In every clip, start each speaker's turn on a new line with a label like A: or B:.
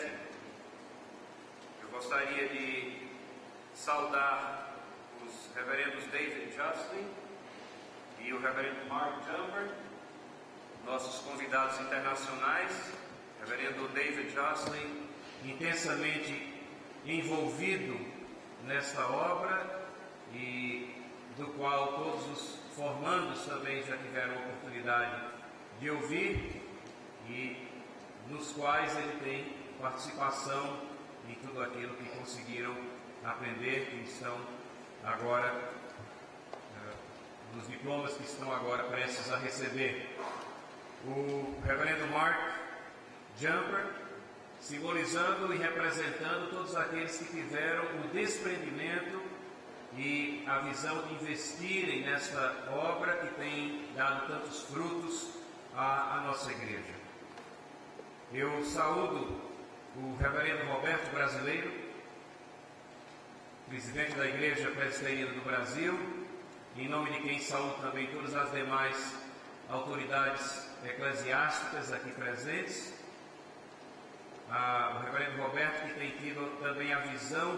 A: 2007. Eu gostaria de saudar os reverendos David Justin e o reverendo Mark Jumper, nossos convidados internacionais. Reverendo David Justin, intensamente envolvido nesta obra e do qual todos os formandos também já tiveram a oportunidade de ouvir e nos quais ele tem participação em tudo aquilo que conseguiram aprender, que estão agora nos diplomas que estão agora prestes a receber. O reverendo Mark Jumper, simbolizando e representando todos aqueles que tiveram o desprendimento e a visão de investirem nesta obra que tem dado tantos frutos à nossa igreja. Eu saúdo o reverendo Roberto Brasileiro, presidente da Igreja Presbiteriana do Brasil, em nome de quem saúdo também todas as demais autoridades eclesiásticas aqui presentes. O reverendo Roberto, que tem tido também a visão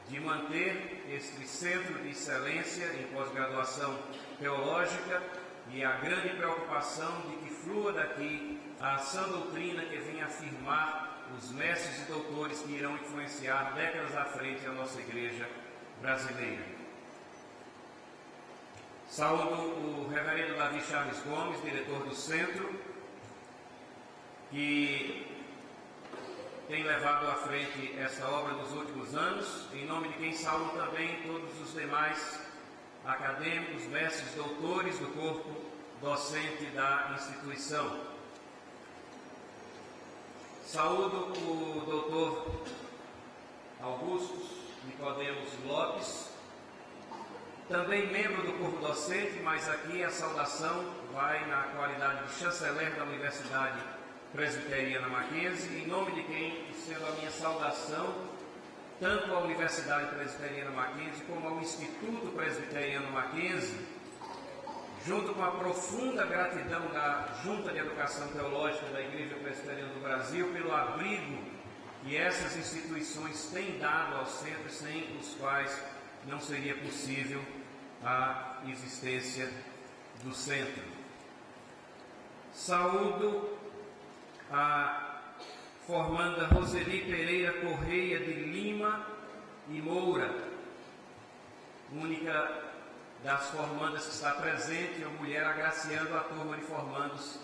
A: de manter este centro de excelência em pós-graduação teológica e a grande preocupação de que flua daqui a sã doutrina que vem afirmar os mestres e doutores que irão influenciar décadas à frente a nossa igreja brasileira. Saúdo o reverendo Davi Chaves Gomes, diretor do centro, que tem levado à frente essa obra nos últimos anos, em nome de quem saúdo também todos os demais acadêmicos, mestres, doutores do corpo docente da instituição. Saúdo o doutor Augusto Nicodemos Lopes, também membro do corpo docente, mas aqui a saudação vai na qualidade de chanceler da Universidade Presbiteriana Mackenzie, em nome de quem estendo a minha saudação tanto à Universidade Presbiteriana Mackenzie como ao Instituto Presbiteriano Mackenzie, junto com a profunda gratidão da Junta de Educação Teológica da Igreja Presbiteriana do Brasil pelo abrigo que essas instituições têm dado aos centros, sem os quais não seria possível a existência do centro. Saúdo a formanda Roseli Pereira Correia de Lima e Moura, única das formandas que está presente, uma mulher agraciando a turma de formandos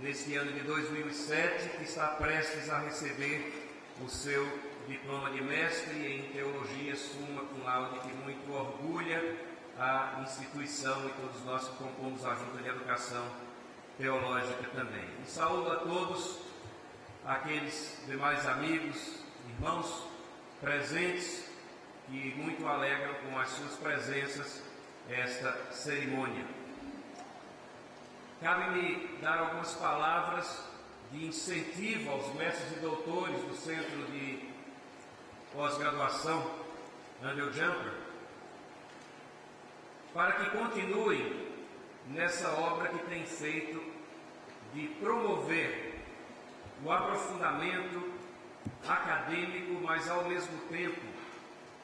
A: neste ano de 2007, que está prestes a receber o seu diploma de mestre em Teologia Summa Cum Laude, que muito orgulha a instituição e todos nós que compomos a Junta de Educação Teológica também. E saúdo a todos aqueles demais amigos, irmãos presentes, que muito alegram com as suas presenças esta cerimônia. Cabe-me dar algumas palavras de incentivo aos mestres e doutores do Centro de Pós-Graduação Andrew Jumper, para que continuem nessa obra que tem feito de promover o aprofundamento acadêmico, mas ao mesmo tempo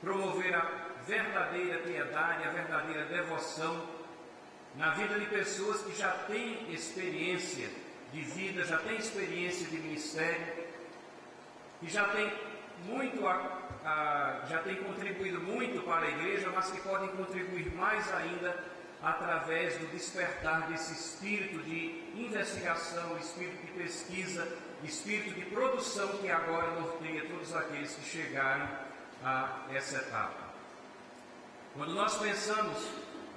A: promover a verdadeira piedade, a verdadeira devoção na vida de pessoas que já têm experiência de vida, já têm experiência de ministério, que já têm já têm contribuído muito para a igreja, mas que podem contribuir mais ainda através do despertar desse espírito de investigação, espírito de pesquisa, espírito de produção que agora norteia todos aqueles que chegaram a essa etapa. Quando nós pensamos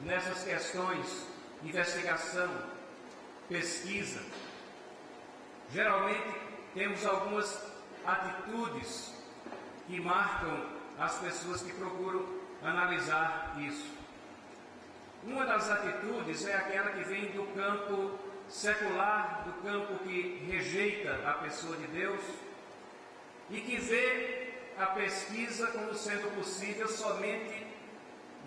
A: nessas questões, investigação, pesquisa, geralmente temos algumas atitudes que marcam as pessoas que procuram analisar isso. Uma das atitudes é aquela que vem do campo secular, do campo que rejeita a pessoa de Deus e que vê a pesquisa como sendo possível somente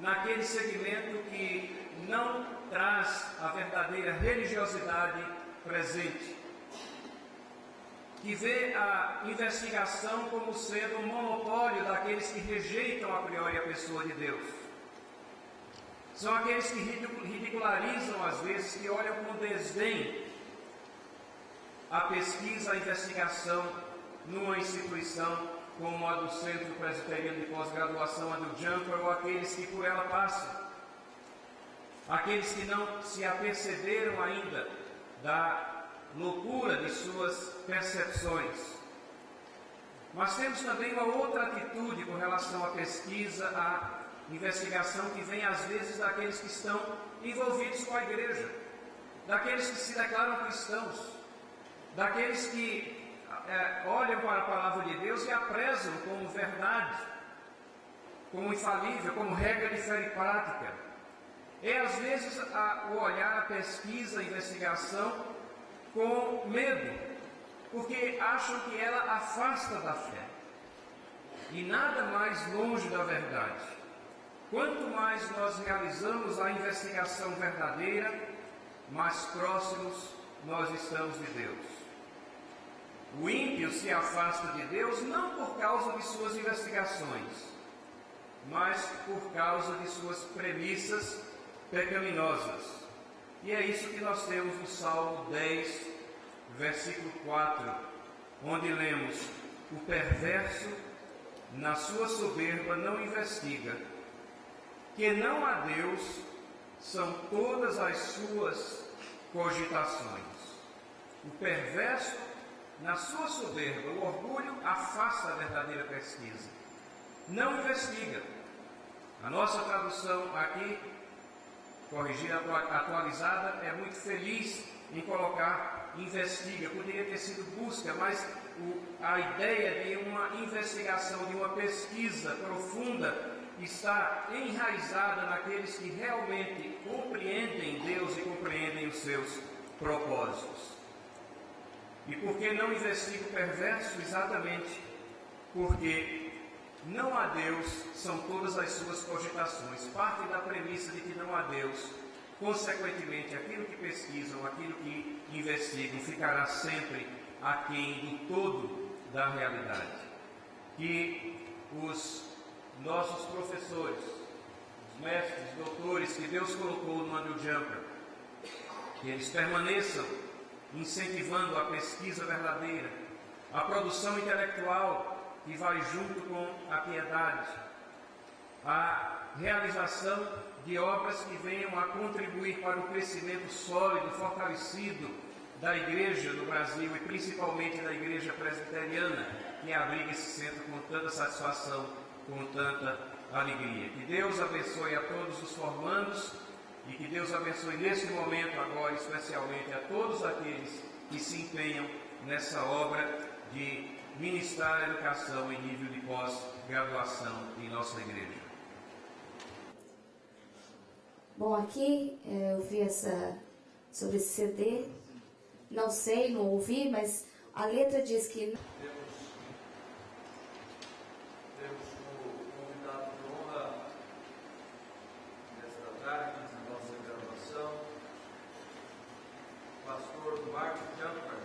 A: naquele segmento que não traz a verdadeira religiosidade presente. que vê a investigação como sendo um monopólio daqueles que rejeitam a priori a pessoa de Deus. São aqueles que ridicularizam às vezes, que olham com desdém a pesquisa, a investigação numa instituição como a do Centro Presbiteriano de Pós-Graduação, a do Jumper, ou aqueles que por ela passam. Aqueles que não se aperceberam ainda da loucura de suas percepções. Mas temos também uma outra atitude com relação à pesquisa, à investigação, que vem às vezes daqueles que estão envolvidos com a igreja, daqueles que se declaram cristãos, daqueles que olham para a palavra de Deus e a prezam como verdade, como infalível, como regra de fé e prática. É às vezes o olhar, a pesquisa, a investigação com medo, porque acham que ela afasta da fé. E nada mais longe da verdade. Quanto mais nós realizamos a investigação verdadeira, mais próximos nós estamos de Deus. O ímpio se afasta de Deus não por causa de suas investigações, mas por causa de suas premissas pecaminosas. E é isso que nós temos no Salmo 10, versículo 4, onde lemos: o perverso, na sua soberba, não investiga, que não há Deus, são todas as suas cogitações. O perverso, na sua soberba, o orgulho, afasta a verdadeira pesquisa. Não investiga. A nossa tradução aqui, corrigida, atualizada, é muito feliz em colocar investiga. Poderia ter sido busca, mas a ideia de uma investigação, de uma pesquisa profunda, está enraizada naqueles que realmente compreendem Deus e compreendem os seus propósitos. E por que não investiga o perverso? Exatamente porque não há Deus, são todas as suas cogitações. Parte da premissa de que não há Deus, consequentemente, aquilo que pesquisam, aquilo que investigam, ficará sempre aquém do todo da realidade. Que os nossos professores, os mestres, doutores que Deus colocou no Andrew Jumper, que eles permaneçam incentivando a pesquisa verdadeira, a produção intelectual que vai junto com a piedade, a realização de obras que venham a contribuir para o crescimento sólido, fortalecido da igreja no Brasil e principalmente da igreja presbiteriana, que abriga esse centro com tanta satisfação, com tanta alegria. Que Deus abençoe a todos os formandos e que Deus abençoe nesse momento agora, especialmente a todos aqueles que se empenham nessa obra de ministrar a educação em nível de pós-graduação em nossa igreja.
B: Bom, aqui eu vi sobre esse CD, não sei, não ouvi, mas a letra diz que...
A: Temos como convidado de honra desta tarde, na nossa gravação, o pastor Mark Jumper.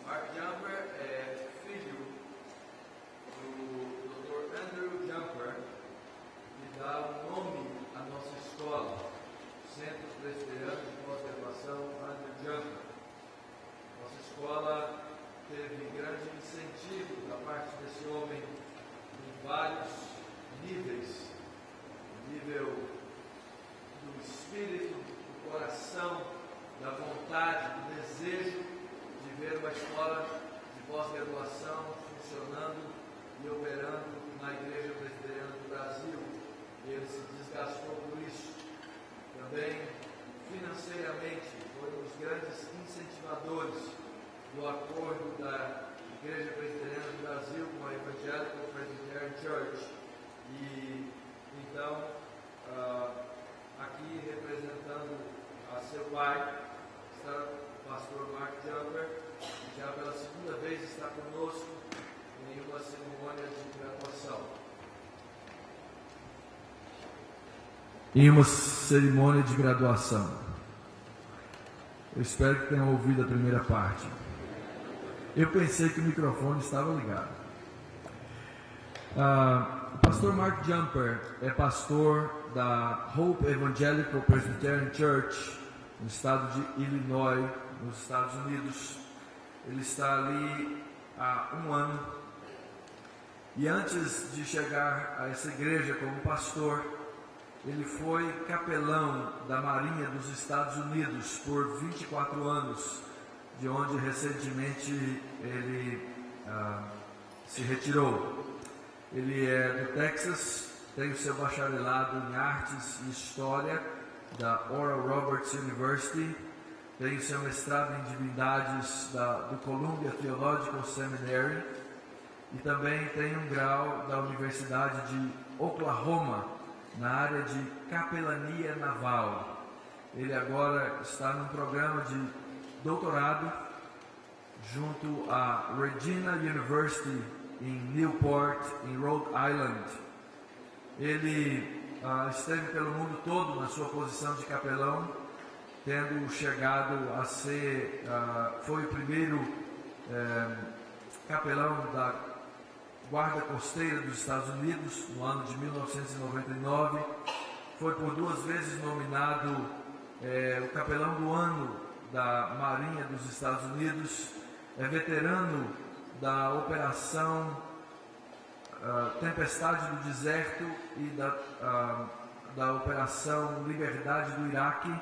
A: Mark Jumper é filho do Dr. Andrew Jumper, que dá o nome à nossa escola, Centro Presbiteriano de Pós-Graduação Andrew Jumper. Nossa escola teve grande incentivo da parte desse homem em vários níveis, nível do espírito, do coração, da vontade, do desejo de ver uma escola de pós-graduação funcionando e operando na Igreja Presbiteriana do Brasil. Ele se desgastou por isso. Também, financeiramente, foi um dos grandes incentivadores do acordo da Igreja Presbiteriana do Brasil com a Evangelical Presbyterian Church. E, então, aqui representando a seu pai, está o pastor Mark Jumper, que já pela segunda vez está conosco em uma cerimônia de graduação.
C: Em uma cerimônia de graduação. Eu espero que tenham ouvido a primeira parte. Eu pensei que o microfone estava ligado. O pastor Mark Jumper é pastor da Hope Evangelical Presbyterian Church, no estado de Illinois, nos Estados Unidos. Ele está ali há 1 ano. E antes de chegar a essa igreja como pastor, ele foi capelão da Marinha dos Estados Unidos por 24 anos, de onde recentemente ele se retirou. Ele é do Texas, tem o seu bacharelado em Artes e História da Oral Roberts University, tem o seu mestrado em Divindades do Columbia Theological Seminary e também tem um grau da Universidade de Oklahoma na área de capelania naval. Ele agora está num programa de doutorado junto à Regina University em Newport, em Rhode Island. Ele esteve pelo mundo todo na sua posição de capelão, tendo chegado a ser, foi o primeiro capelão da Guarda Costeira dos Estados Unidos, no ano de 1999. Foi por 2 vezes nominado o capelão do ano da Marinha dos Estados Unidos. É veterano da Operação Tempestade do Deserto e da Operação Liberdade do Iraque.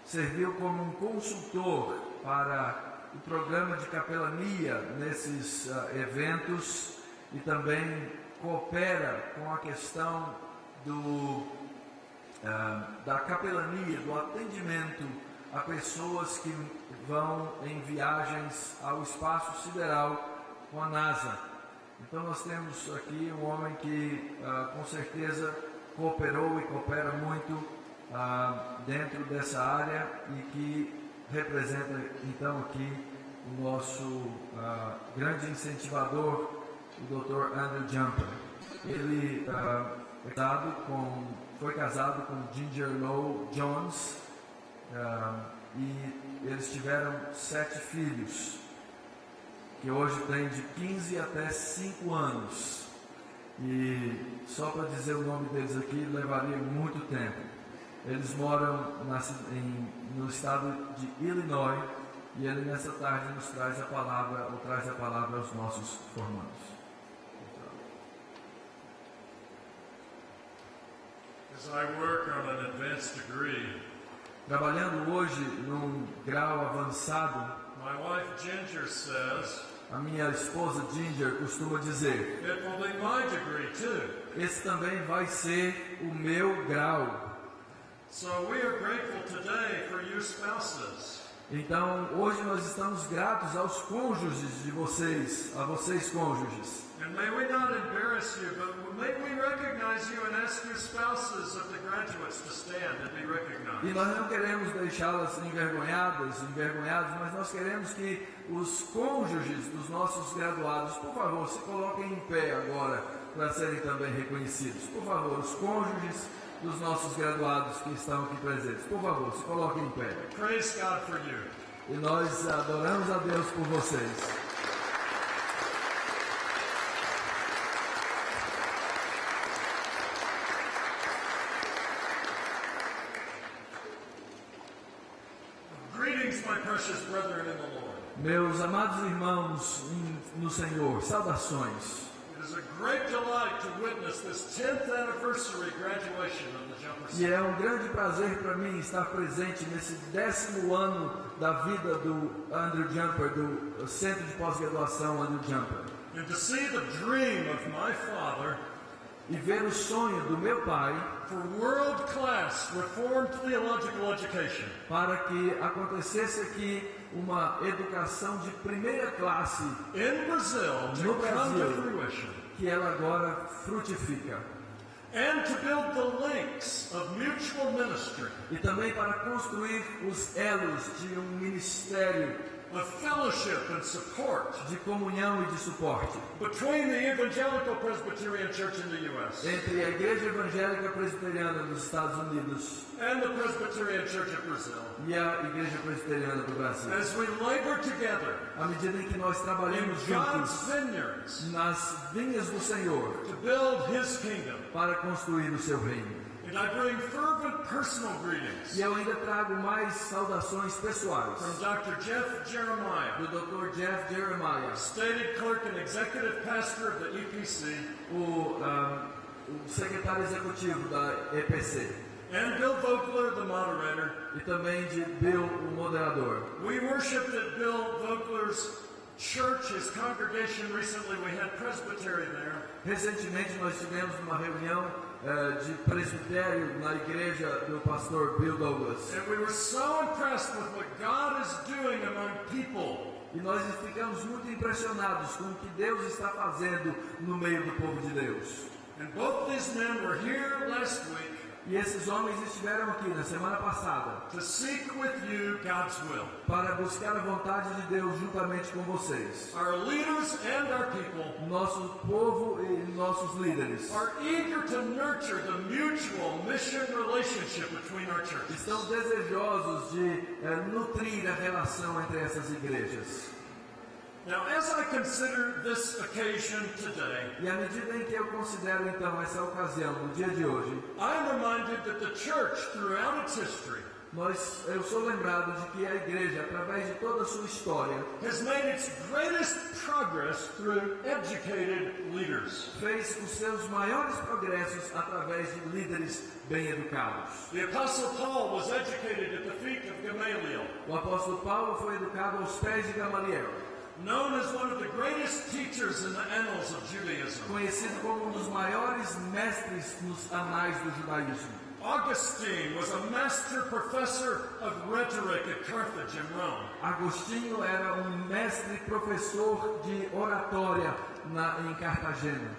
C: Serviu como um consultor para o programa de capelania nesses eventos e também coopera com a questão da capelania, do atendimento a pessoas que vão em viagens ao espaço sideral com a NASA. Então nós temos aqui um homem que com certeza cooperou e coopera muito dentro dessa área e que representa então aqui o nosso grande incentivador, o Dr. Andrew Jumper. Ele foi casado com Ginger Lowe Jones e eles tiveram 7 filhos, que hoje tem de 15 até 5 anos. E só para dizer o nome deles aqui levaria muito tempo. Eles moram no estado de Illinois e ele nessa tarde nos traz a palavra, ou traz a palavra aos nossos formandos.
D: As I work on an advanced degree,
C: trabalhando hoje num grau avançado,
D: my wife Ginger says,
C: a minha esposa Ginger costuma dizer,
D: it will be my degree too.
C: Esse também vai ser o meu grau.
D: So we are grateful today for you spouses.
C: Então, hoje nós estamos gratos aos cônjuges de vocês, a vocês cônjuges.
D: And may we not embarrass you, but may we recognize you and ask your spouses of the graduates to stand and be recognized.
C: E nós não queremos deixá-las envergonhados, mas nós queremos que os cônjuges dos nossos graduados, por favor, se coloquem em pé agora para serem também reconhecidos. Por favor, os cônjuges dos nossos graduados que estão aqui presentes, por favor, se coloquem em pé.
D: Praise God for you.
C: E nós adoramos a Deus por vocês.
D: Greetings, my precious brethren in the Lord.
C: Meus amados irmãos no Senhor, saudações.
D: It is a great delight to witness this 10th anniversary graduation of the Jumper
C: E é um grande prazer para mim estar presente nesse 10º ano da vida do Andrew Jumper, do Centro de Pós-Graduação Andrew Jumper.
D: And to see the dream of my father
C: E ver o sonho do meu pai
D: for world-class Reformed theological education.
C: para que acontecesse aqui uma educação de primeira classe
D: In Brazil to
C: No
D: come
C: Brasil.
D: to fruition.
C: que ela agora frutifica.
D: And to build the links of mutual ministry
C: E também para construir os elos de um ministério
D: of fellowship and support
C: de comunhão e de suporte
D: between the Evangelical Presbyterian Church in the U.S.
C: entre a Igreja Evangélica Presbiteriana dos Estados Unidos
D: and the Presbyterian Church of Brazil,
C: e a Igreja Presbiteriana do Brasil.
D: as we labor together
C: À medida em que nós
D: in
C: trabalhamos
D: God's
C: juntos
D: vineyards
C: nas vinhas do Senhor
D: to build His kingdom.
C: para construir o seu reino.
D: And I bring fervent personal greetings
C: E eu ainda trago mais saudações pessoais
D: from Dr. Jeff Jeremiah,
C: do Dr. Jeff Jeremiah,
D: Stated Clerk and Executive Pastor of the EPC,
C: o secretário executivo da EPC,
D: and Bill Vogler, the moderator.
C: e também de Bill, o moderador.
D: We worshiped at Bill Vogler's church, his congregation recently. We had presbytery there.
C: Recentemente nós tivemos uma reunião de presbitério na igreja do pastor Bill Douglas.
D: And we were so impressed with what God is doing among people.
C: E nós ficamos muito impressionados com o que Deus está fazendo no meio do povo de Deus.
D: And both these men were here last week
C: E esses homens estiveram aqui na semana passada
D: to seek with you God's will.
C: para buscar a vontade de Deus juntamente com vocês.
D: Our leaders and our people
C: Nosso povo e nossos líderes
D: are eager to nurture the mutual mission relationship between our churches.
C: estão desejosos de nutrir a relação entre essas igrejas.
D: Now, as I consider this occasion today,
C: E à medida em que eu considero então essa ocasião, no dia de hoje,
D: I'm reminded that the church, throughout its history,
C: eu sou lembrado de que a igreja, através de toda a sua história,
D: has made its greatest progress through educated leaders.
C: fez os seus maiores progressos através de líderes bem educados.
D: The Apostle Paul was educated at the feet of Gamaliel,
C: O apóstolo Paulo foi educado aos pés de Gamaliel,
D: known as one of the greatest teachers in the annals of Judaism.
C: conhecido como um dos maiores mestres nos anais do judaísmo.
D: Augustine was a master professor of rhetoric at Carthage in Rome.
C: Agostinho era um mestre professor de oratória em Cartagena.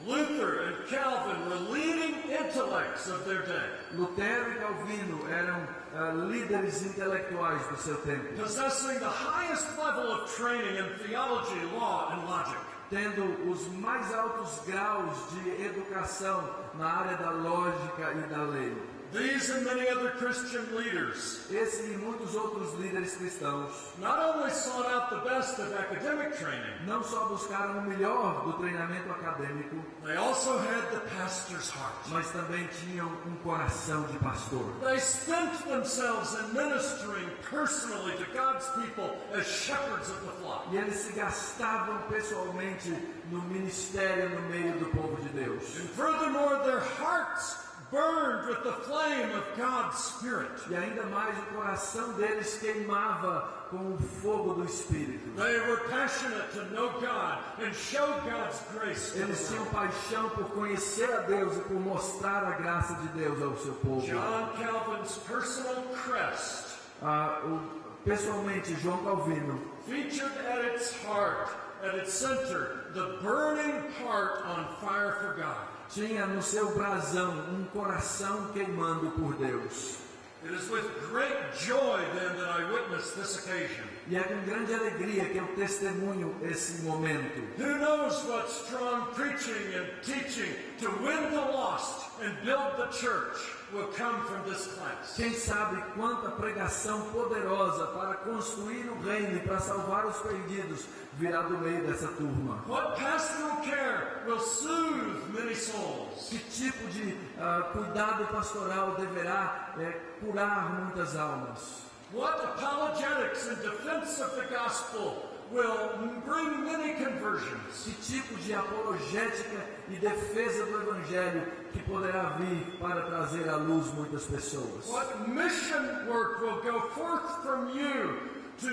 D: Luther and Calvin were leading intellects of their day,
C: Lutero e Calvino eram líderes intelectuais do seu tempo,
D: possessing the highest level of training in theology, law, and logic.
C: tendo os mais altos graus de educação na área da lógica e da lei.
D: These and many other Christian leaders
C: Esse e muitos outros líderes cristãos
D: not only sought out the best of academic training,
C: não só buscaram o melhor do treinamento acadêmico,
D: they also had the pastor's heart.
C: mas também tinham um coração de pastor.
D: They spent themselves in ministering personally to God's people as shepherds of the flock.
C: E eles se gastavam pessoalmente no ministério no meio do povo de Deus.
D: And furthermore, their hearts burned with the flame of God's Spirit.
C: E ainda mais o coração deles queimava com o fogo do Espírito.
D: They were passionate to know God and show God's grace to
C: Eles
D: the
C: tinham
D: world.
C: paixão por conhecer a Deus e por mostrar a graça de Deus ao seu povo.
D: John Calvin's personal crest
C: Pessoalmente, João Calvino
D: featured at its heart, at its center, the burning heart on fire for God.
C: tinha no seu brasão um coração queimando por Deus.
D: It is with great joy then that I witness this occasion.
C: E é com grande alegria que eu testemunho esse momento.
D: Who knows what strong preaching and teaching to win the lost and build the church will come from this class.
C: Quem sabe quanta pregação poderosa para construir o reino e para salvar os perdidos virá do meio dessa turma.
D: What pastoral care will soothe many souls.
C: Que tipo de cuidado pastoral deverá curar muitas almas?
D: What apologetics and defense of the gospel will bring many conversions.
C: Que tipo de apologética e defesa do Evangelho que poderá vir para trazer à luz muitas pessoas?
D: What mission work will go forth from you to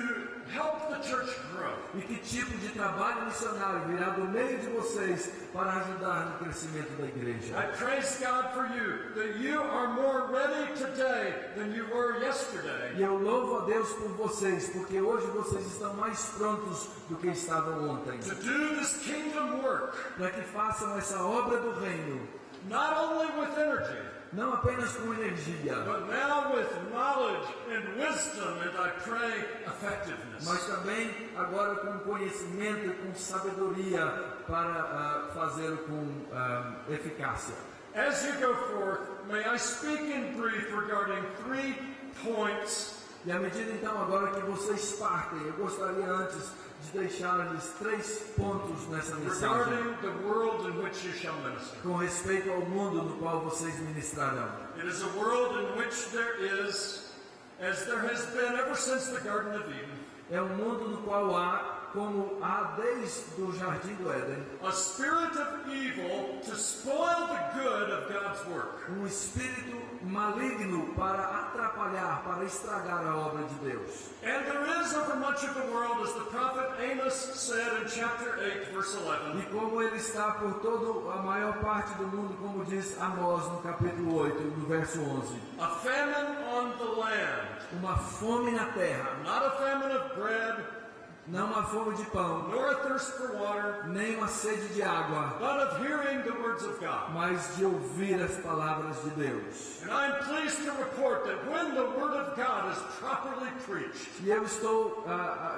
D: help the church grow.
C: E que tipo de trabalho missionário virá do meio de vocês para ajudar no crescimento da igreja?
D: I praise God for you, that you are more ready today than you were yesterday.
C: E eu louvo a Deus por vocês, porque hoje vocês estão mais prontos do que estavam ontem.
D: To do this kingdom work
C: Para que façam essa obra do reino
D: not only with energy,
C: não apenas com energia,
D: but now with knowledge and wisdom, and I pray effectiveness.
C: mas também agora com conhecimento e com sabedoria para fazê-lo com eficácia.
D: As you go forth, may I speak in brief regarding 3 points.
C: E à medida então agora que vocês partem, eu gostaria antes de deixar-lhes 3 pontos nessa mensagem
D: Regarding the world in which you shall minister.
C: com respeito ao mundo no qual vocês ministrarão.
D: It is a world in which there is, as there has been ever since the Garden of Eden,
C: É um mundo no qual há, como há desde o Jardim do Éden,
D: a spirit of evil to spoil the good of God's work.
C: espírito maligno para atrapalhar, para estragar a obra de Deus.
D: And there is over much of the world, as the prophet Amos said in chapter 8, verse 11,
C: E como ele está por toda a maior parte do mundo, como diz Amós no capítulo 8, no verso 11.
D: a famine on the land,
C: Uma fome na terra,
D: not a famine of bread,
C: não uma fome de pão,
D: nor a thirst for water,
C: nem uma sede de água,
D: but of hearing the words of God.
C: mas de ouvir as palavras de Deus.
D: And I'm pleased to report that when the word of God is properly preached,
C: E eu estou,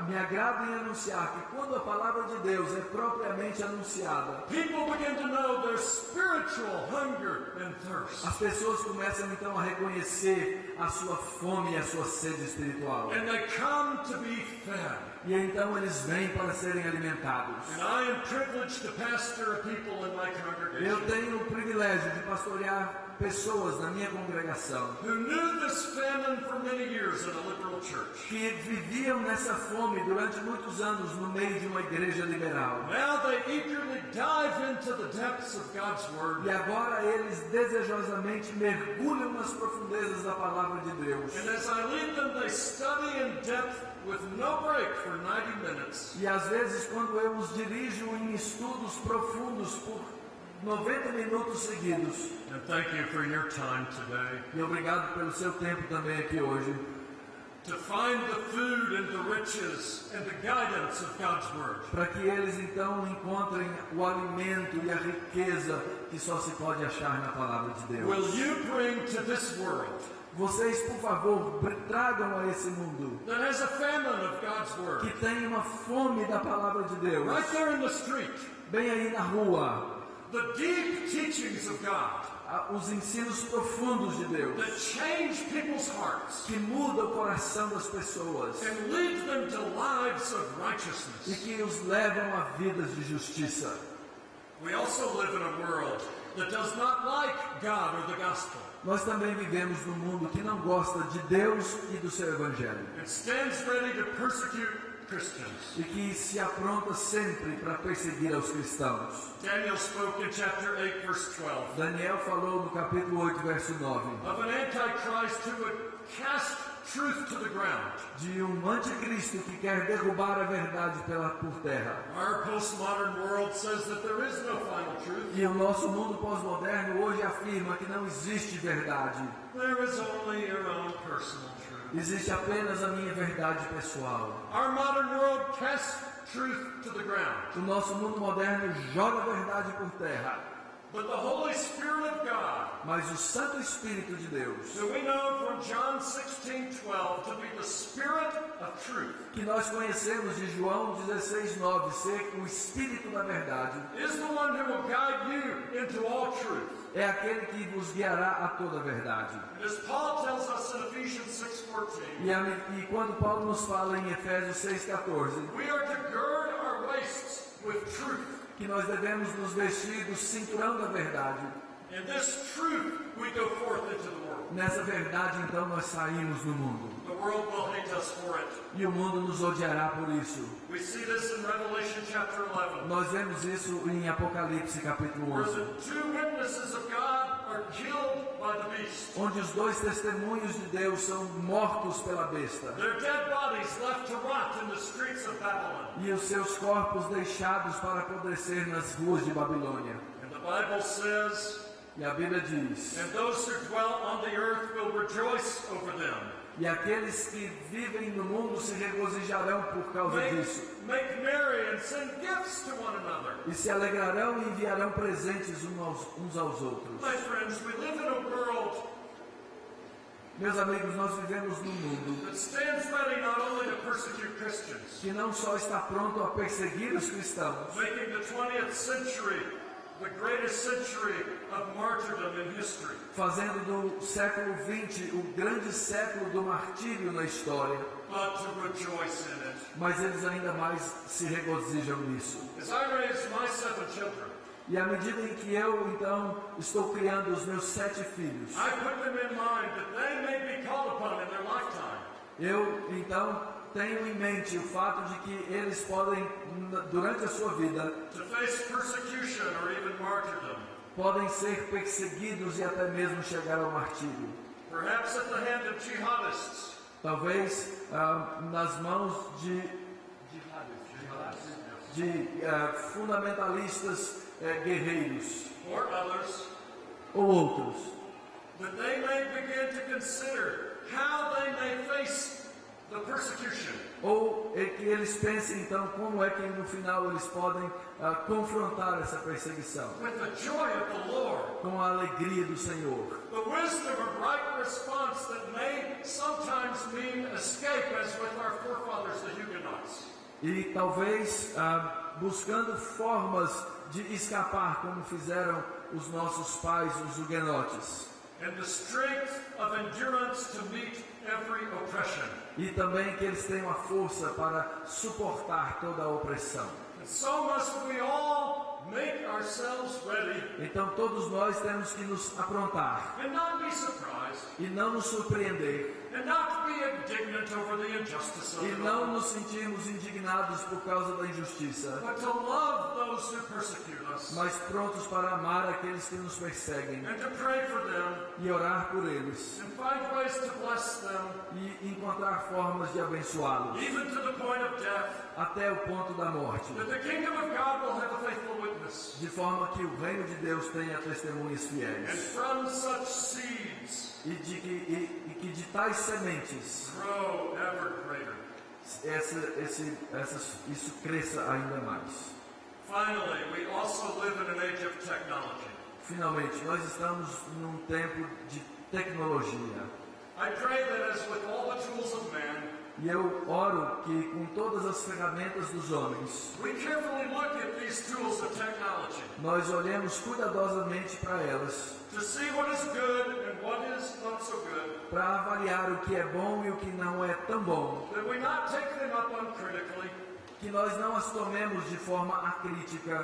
C: me agrado em anunciar que quando a palavra de Deus é propriamente anunciada,
D: people begin to know their spiritual hunger and thirst.
C: as pessoas começam então a reconhecer a sua fome e a sua sede espiritual.
D: And they come to be fed.
C: E então eles vêm para serem alimentados.
D: And I am privileged to pastor a people in my
C: Eu
D: congregation
C: tenho o privilégio de pastorear pessoas na minha congregação
D: who knew this famine for many years in a liberal church.
C: que viviam nessa fome durante muitos anos no meio de uma igreja liberal.
D: Now they eagerly dive into the depths of God's word.
C: E agora eles desejosamente mergulham nas profundezas da palavra de Deus.
D: And as I lead them, they study in depth with no break for 90 minutes.
C: E às vezes, quando eu os dirijo em estudos profundos por 90 minutos seguidos.
D: And thank you for your time today.
C: E obrigado pelo seu tempo também aqui hoje.
D: To find the food and the riches and the guidance of God's word.
C: Para que eles então encontrem o alimento e a riqueza que só se pode achar na palavra de Deus.
D: Will you bring to this world
C: Vocês, por favor, tragam a esse mundo
D: that has a famine of God's word,
C: que tem uma fome da palavra de Deus,
D: right there in the street,
C: bem aí na rua,
D: the deep teachings of God
C: os ensinos profundos de Deus,
D: that change people's hearts
C: que mudam o coração das pessoas
D: and lead them to lives of
C: e
D: righteousness.
C: que os levam a vidas de justiça.
D: We also live in a world that does not like God or the gospel.
C: Nós também vivemos num mundo que não gosta de Deus e do seu evangelho,
D: It stands ready to persecute Christians.
C: e que se apronta sempre para perseguir aos cristãos.
D: Daniel spoke in chapter 8, verse 12,
C: Daniel falou no capítulo 8, verso 9,
D: of an antichrist who would cast truth to the ground.
C: de anticristo que quer derrubar a verdade por terra.
D: Our postmodern world says that there is no final truth.
C: E o nosso mundo pós-moderno hoje afirma que não existe verdade.
D: There is only your own personal truth.
C: Existe apenas a minha verdade pessoal.
D: Our modern world casts truth to the ground.
C: O nosso mundo moderno joga a verdade por terra.
D: But the Holy Spirit of God,
C: Mas o Santo Espírito de Deus,
D: who we know from John 16:12 to be the Spirit of truth,
C: que nós conhecemos de João 16:9 ser o Espírito da verdade,
D: is the one who will guide you into all truth.
C: é aquele que vos guiará a toda a verdade.
D: And as Paul tells us in Ephesians 6:14,
C: E quando Paulo nos fala em Efésios 6,14,
D: we are to gird our waists with truth.
C: que nós devemos nos vestir do cinturão da verdade.
D: In this truth we go forth into the world.
C: Nessa verdade, então, nós saímos no mundo.
D: The world will hate us for it.
C: E o mundo nos odiará por isso.
D: We see this in Revelation chapter 11,
C: Nós vemos isso em Apocalipse capítulo
D: where
C: 11,
D: the two witnesses of God are killed by the beast.
C: onde os dois testemunhos de Deus são mortos pela besta.
D: Their dead bodies left to rot in the streets of Babylon.
C: E os seus corpos deixados para apodrecer nas ruas de Babilônia.
D: And the Bible says,
C: E a Bíblia diz,
D: and those who dwell on the earth will rejoice over them.
C: E aqueles que vivem no mundo se regozijarão por causa disso.
D: Make merry and send gifts to one another.
C: E se alegrarão e enviarão presentes uns aos outros.
D: My friends, we live in a world
C: Meus amigos, nós vivemos num mundo
D: that stands ready not only to persecute Christians,
C: que não só está pronto a perseguir os cristãos,
D: making the 20th century the greatest century of martyrdom in history,
C: fazendo do século XX o grande século do martírio na história,
D: but to rejoice in it.
C: mas eles ainda mais se regozijam nisso.
D: As I raise my 7 children,
C: E à medida em que eu, então, estou criando os meus 7 filhos,
D: I put them in mind that they may be called upon in their lifetime
C: eu, então, tenho em mente o fato de que eles podem, durante a sua vida,
D: to face persecution or even martyrdom,
C: podem ser perseguidos e até mesmo chegar ao martírio.
D: perhaps at the hand of jihadists,
C: Talvez nas mãos de fundamentalistas guerreiros
D: or others,
C: ou outros,
D: that they may begin to consider how they may face the persecution,
C: ou que eles pensem então como é que no final eles podem confrontar essa perseguição
D: with the joy of the Lord,
C: com a alegria do Senhor,
D: the wisdom of right response that may sometimes mean escape, as with our forefathers, the Huguenots.
C: e talvez buscando formas de escapar como fizeram os nossos pais, os huguenotes,
D: And the strength of endurance to meet every oppression.
C: e também que eles tenham a força para suportar toda a opressão.
D: And so must we all make ourselves ready
C: Então todos nós temos que nos aprontar
D: and not be surprised
C: e não nos surpreender
D: and not be indignant over the injustice of
C: e
D: it
C: não
D: all,
C: nos sentirmos indignados por causa da injustiça,
D: but to love those who persecute us
C: mas prontos para amar aqueles que nos perseguem
D: and to pray for them
C: e orar por eles
D: and find ways to bless them
C: e encontrar formas de abençoá-los
D: even to the point of death,
C: até o ponto da morte,
D: that the kingdom of God will have a faithful witness.
C: de forma que o reino de Deus tenha testemunhas
D: And
C: fiéis
D: from such seeds
C: e que de tais sementes
D: grow ever greater.
C: isso cresça ainda mais.
D: Finally, we also live in an age of technology.
C: Finalmente, nós estamos num tempo de tecnologia.
D: I pray that as with all the tools of man,
C: E eu oro que com todas as ferramentas dos homens,
D: we carefully look at these tools of technology
C: nós olhemos cuidadosamente para elas,
D: to see what is good and what is not so good,
C: para avaliar o que é bom e o que não é tão bom,
D: that we not take them up uncritically,
C: que nós não as tomemos de forma acrítica,